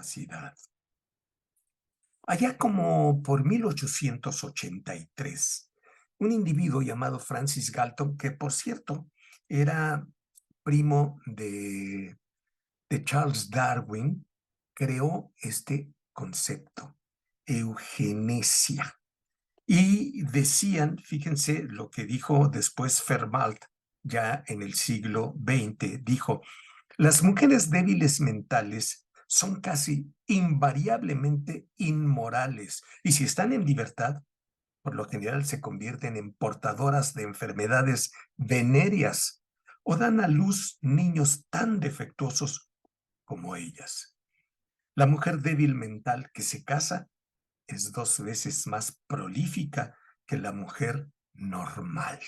discapacidad. Allá como por 1883, un individuo llamado Francis Galton, que por cierto era primo de Charles Darwin, creó este concepto, eugenesia. Y decían, fíjense lo que dijo después Fermat, ya en el siglo XX, dijo: las mujeres débiles mentales son casi invariablemente inmorales y si están en libertad, por lo general se convierten en portadoras de enfermedades venéreas o dan a luz niños tan defectuosos como ellas. La mujer débil mental que se casa es 2 veces más prolífica que la mujer normal.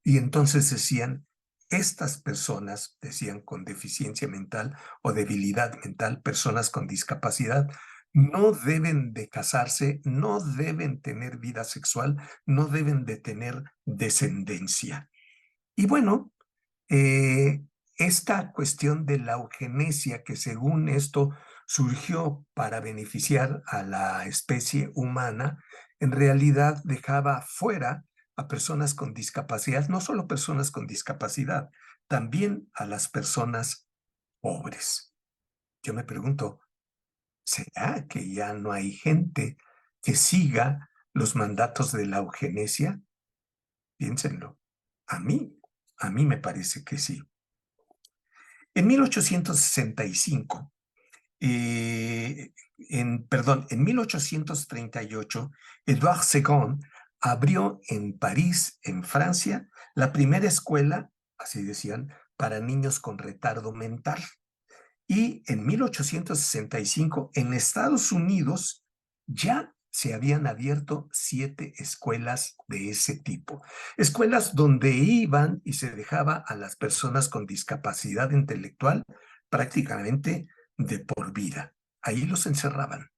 Y entonces decían, estas personas, decían con deficiencia mental o debilidad mental, personas con discapacidad, no deben de casarse, no deben tener vida sexual, no deben de tener descendencia. Y bueno, eh, esta cuestión de la eugenesia, que según esto surgió para beneficiar a la especie humana, en realidad dejaba fuera a personas con discapacidad, no solo personas con discapacidad, también a las personas pobres. Yo me pregunto, ¿será que ya no hay gente que siga los mandatos de la eugenesia? Piénsenlo. A mí, a mí me parece que sí. En 1865, en 1838, Edouard Segon abrió en París, en Francia, la primera escuela, así decían, para niños con retardo mental. Y en 1865, en Estados Unidos, ya se habían abierto 7 escuelas de ese tipo. Escuelas donde iban y se dejaba a las personas con discapacidad intelectual prácticamente de por vida. Ahí los encerraban.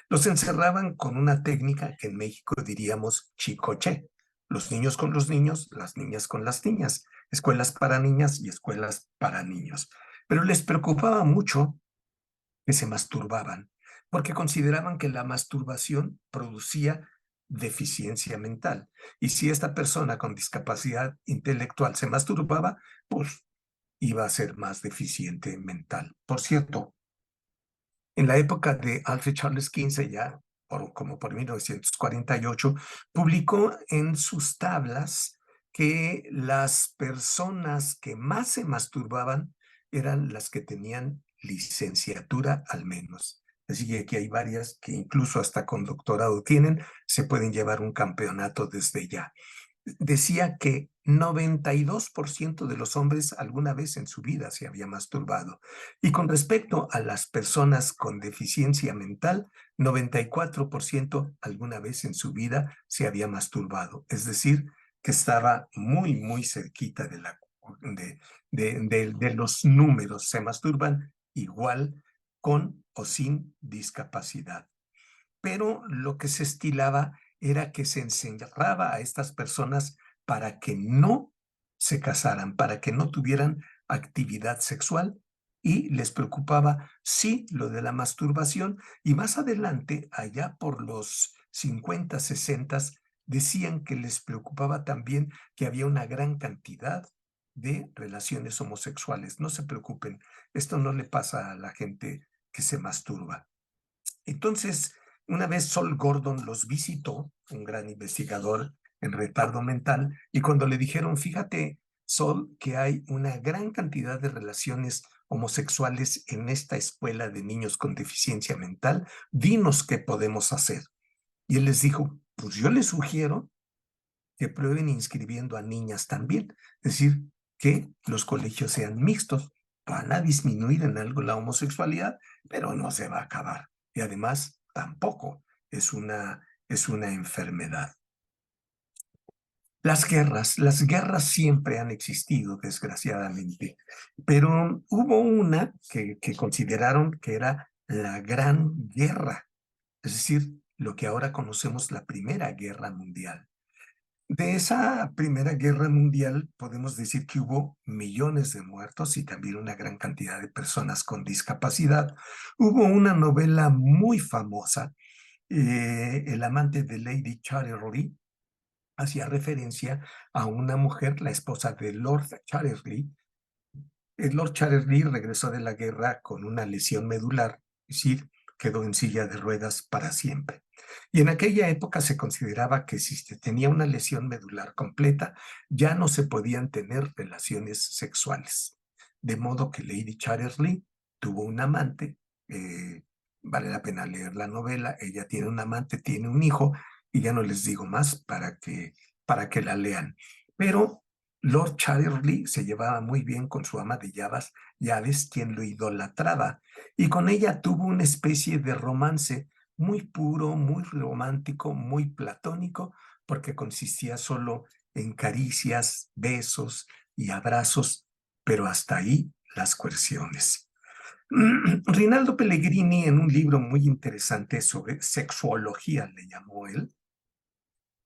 Los encerraban con una técnica que en México diríamos chicoche. Los niños con los niños, las niñas con las niñas. Escuelas para niñas y escuelas para niños. Pero les preocupaba mucho que se masturbaban, porque consideraban que la masturbación producía deficiencia mental. Y si esta persona con discapacidad intelectual se masturbaba, pues iba a ser más deficiente mental. Por cierto, en la época de Alfred Charles Kinsey, ya como por 1948, publicó en sus tablas que las personas que más se masturbaban eran las que tenían licenciatura al menos. Así que aquí hay varias que incluso hasta con doctorado tienen, se pueden llevar un campeonato desde ya. Decía que 92% de los hombres alguna vez en su vida se había masturbado. Y con respecto a las personas con deficiencia mental, 94% alguna vez en su vida se había masturbado. Es decir, que estaba muy, muy cerquita de los números. Se masturban igual con o sin discapacidad. Pero lo que se estilaba era que se encerraba a estas personas para que no se casaran, para que no tuvieran actividad sexual y les preocupaba, sí, lo de la masturbación y más adelante, allá por los 50, 60, decían que les preocupaba también que había una gran cantidad de relaciones homosexuales. No se preocupen, esto no le pasa a la gente que se masturba. Entonces, una vez Sol Gordon los visitó, un gran investigador en retardo mental, y cuando le dijeron, fíjate, Sol, que hay una gran cantidad de relaciones homosexuales en esta escuela de niños con deficiencia mental, dinos qué podemos hacer. Y él les dijo, pues yo les sugiero que prueben inscribiendo a niñas también, es decir, que los colegios sean mixtos. Van a disminuir en algo la homosexualidad, pero no se va a acabar. Y además, tampoco es una enfermedad. Las guerras siempre han existido, desgraciadamente, pero hubo una que consideraron que era la Gran Guerra, es decir, lo que ahora conocemos la Primera Guerra Mundial. De esa Primera Guerra Mundial podemos decir que hubo millones de muertos y también una gran cantidad de personas con discapacidad. Hubo una novela muy famosa, El amante de Lady Chatterley, hacía referencia a una mujer, la esposa de Lord Chatterley. El Lord Chatterley regresó de la guerra con una lesión medular, es decir, quedó en silla de ruedas para siempre. Y en aquella época se consideraba que si se tenía una lesión medular completa, ya no se podían tener relaciones sexuales. De modo que Lady Chatterley tuvo un amante, vale la pena leer la novela, ella tiene un amante, tiene un hijo, y ya no les digo más para que la lean. Pero Lord Chatterley se llevaba muy bien con su ama de llaves, quien lo idolatraba, y con ella tuvo una especie de romance muy puro, muy romántico, muy platónico, porque consistía solo en caricias, besos y abrazos, pero hasta ahí las coerciones. Rinaldo Pellegrini, en un libro muy interesante sobre sexuología, le llamó él,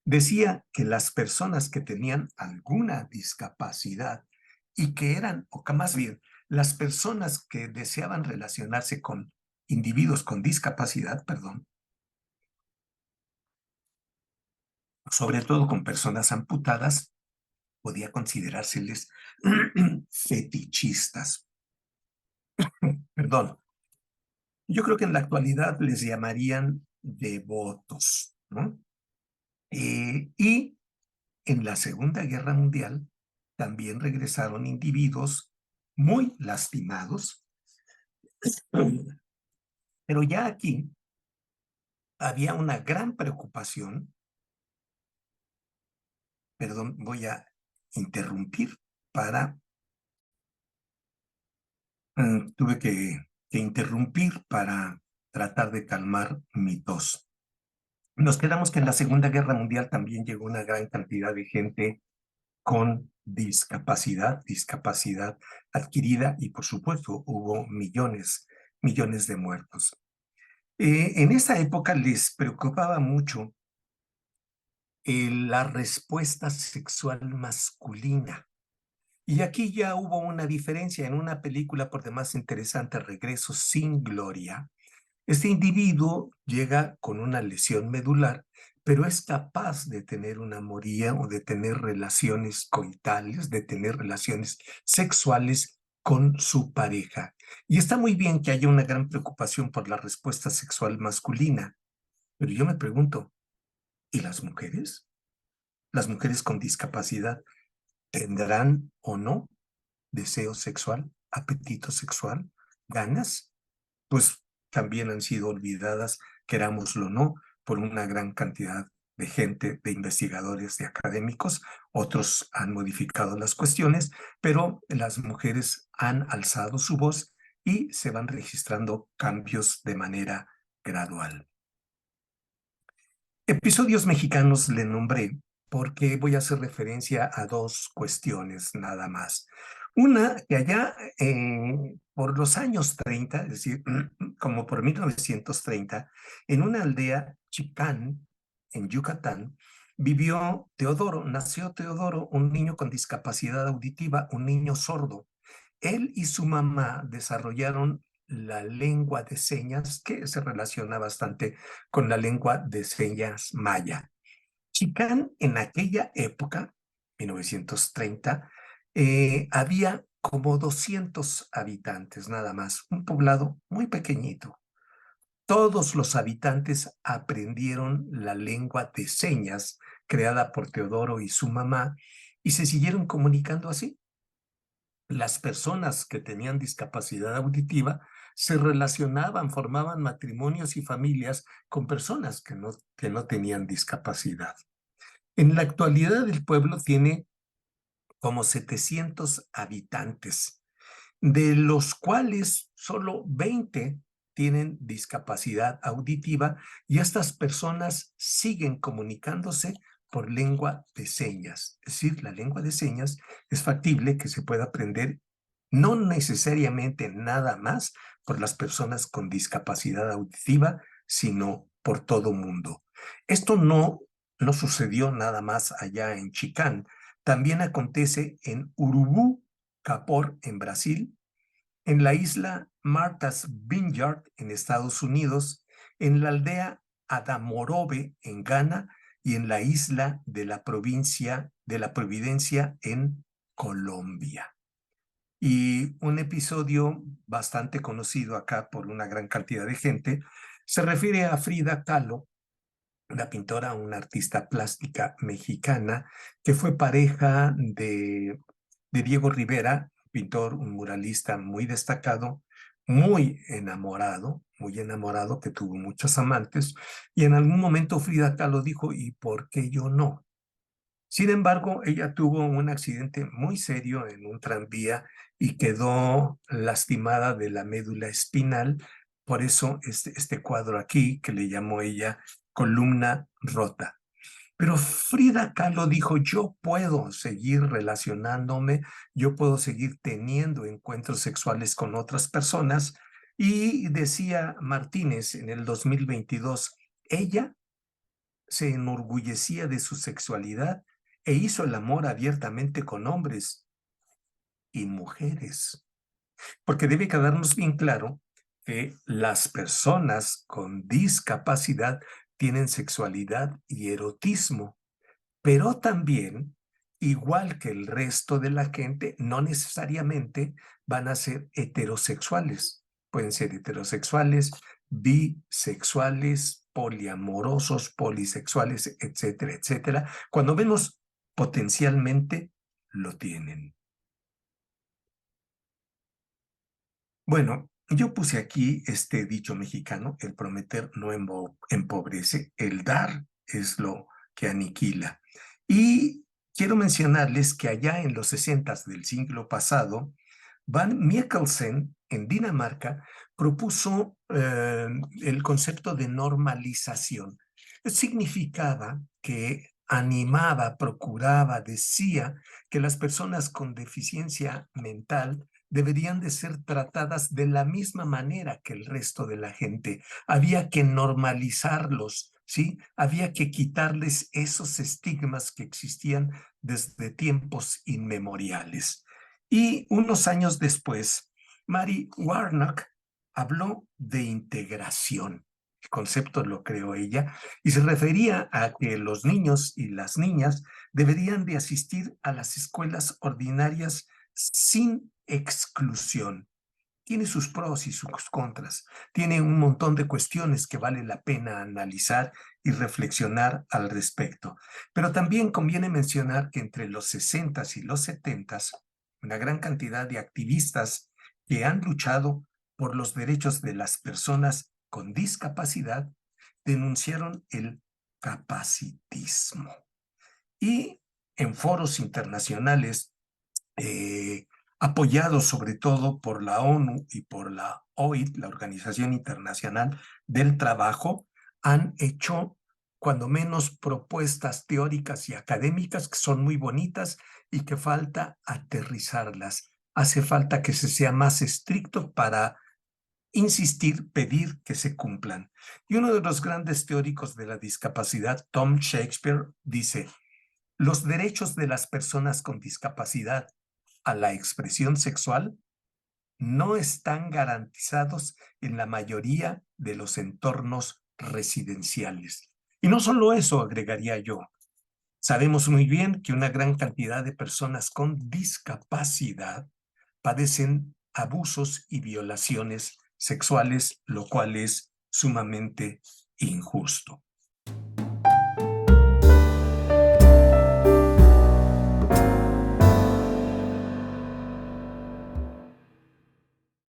decía que las personas que tenían alguna discapacidad y que eran, o que más bien, las personas que deseaban relacionarse con individuos con discapacidad, perdón, sobre todo con personas amputadas, podía considerárseles fetichistas. Perdón. Yo creo que en la actualidad les llamarían devotos, ¿no? Y en la Segunda Guerra Mundial también regresaron individuos muy lastimados, pero ya aquí había una gran preocupación. Perdón, voy a interrumpir para, tuve que interrumpir para tratar de calmar mi tos. Nos quedamos que en la Segunda Guerra Mundial también llegó una gran cantidad de gente con discapacidad adquirida, y por supuesto hubo millones de muertos. En esa época les preocupaba mucho la respuesta sexual masculina. Y aquí ya hubo una diferencia en una película por demás interesante, Regreso sin Gloria. Este individuo llega con una lesión medular, pero es capaz de tener una amoría o de tener relaciones coitales, de tener relaciones sexuales con su pareja. Y está muy bien que haya una gran preocupación por la respuesta sexual masculina, pero yo me pregunto, ¿y las mujeres? ¿Las mujeres con discapacidad tendrán o no deseo sexual, apetito sexual, ganas? Pues también han sido olvidadas, querámoslo o no, por una gran cantidad de gente, de investigadores, de académicos. Otros han modificado las cuestiones, pero las mujeres han alzado su voz y se van registrando cambios de manera gradual. Episodios mexicanos le nombré porque voy a hacer referencia a dos cuestiones nada más. Una, que allá por los años 30, es decir, como por 1930, en una aldea Chicán, en Yucatán, nació Teodoro, un niño con discapacidad auditiva, un niño sordo. Él y su mamá desarrollaron la lengua de señas, que se relaciona bastante con la lengua de señas maya. Chicán, en aquella época, 1930, había como 200 habitantes nada más, un poblado muy pequeñito. Todos los habitantes aprendieron la lengua de señas creada por Teodoro y su mamá y se siguieron comunicando así. Las personas que tenían discapacidad auditiva se relacionaban, formaban matrimonios y familias con personas que no tenían discapacidad. En la actualidad el pueblo tiene como 700 habitantes, de los cuales solo 20 tienen discapacidad auditiva, y estas personas siguen comunicándose por lengua de señas. Es decir, la lengua de señas es factible que se pueda aprender no necesariamente nada más por las personas con discapacidad auditiva, sino por todo mundo. Esto no no sucedió nada más allá en Chicán, también acontece en Urubú, Capor, en Brasil, en la isla Martha's Vineyard, en Estados Unidos, en la aldea Adamorobe, en Ghana, y en la isla de la provincia de la Providencia, en Colombia. Y un episodio bastante conocido acá por una gran cantidad de gente se refiere a Frida Kahlo, una pintora, una artista plástica mexicana, que fue pareja de Diego Rivera, pintor, un muralista muy destacado, muy enamorado, que tuvo muchos amantes, y en algún momento Frida Kahlo dijo, ¿y por qué yo no? Sin embargo, ella tuvo un accidente muy serio en un tranvía y quedó lastimada de la médula espinal. Por eso este cuadro aquí, que le llamó ella columna rota. Pero Frida Kahlo dijo, yo puedo seguir relacionándome, yo puedo seguir teniendo encuentros sexuales con otras personas. Y decía Martínez en el 2022, ella se enorgullecía de su sexualidad e hizo el amor abiertamente con hombres y mujeres. Porque debe quedarnos bien claro que las personas con discapacidad tienen sexualidad y erotismo, pero también, igual que el resto de la gente, no necesariamente van a ser heterosexuales. Pueden ser heterosexuales, bisexuales, poliamorosos, polisexuales, etcétera, etcétera. Cuando vemos potencialmente, lo tienen. Bueno, yo puse aquí este dicho mexicano, el prometer no empobrece, el dar es lo que aniquila. Y quiero mencionarles que allá en los 60 del siglo pasado, Van Miekelsen, en Dinamarca, propuso el concepto de normalización. Significaba que animaba, procuraba, decía que las personas con deficiencia mental deberían de ser tratadas de la misma manera que el resto de la gente. Había que normalizarlos, ¿sí? Había que quitarles esos estigmas que existían desde tiempos inmemoriales. Y unos años después, Mary Warnock habló de integración. El concepto lo creó ella y se refería a que los niños y las niñas deberían de asistir a las escuelas ordinarias sin exclusión. Tiene sus pros y sus contras. Tiene un montón de cuestiones que vale la pena analizar y reflexionar al respecto. Pero también conviene mencionar que entre los 60s y los 70s, una gran cantidad de activistas que han luchado por los derechos de las personas con discapacidad denunciaron el capacitismo. Y en foros internacionales apoyados sobre todo por la ONU y por la OIT, la Organización Internacional del Trabajo, han hecho cuando menos propuestas teóricas y académicas que son muy bonitas y que falta aterrizarlas. Hace falta que se sea más estricto para insistir, pedir que se cumplan. Y uno de los grandes teóricos de la discapacidad, Tom Shakespeare, dice, los derechos de las personas con discapacidad a la expresión sexual no están garantizados en la mayoría de los entornos residenciales. Y no solo eso, agregaría yo. Sabemos muy bien que una gran cantidad de personas con discapacidad padecen abusos y violaciones sexuales, lo cual es sumamente injusto.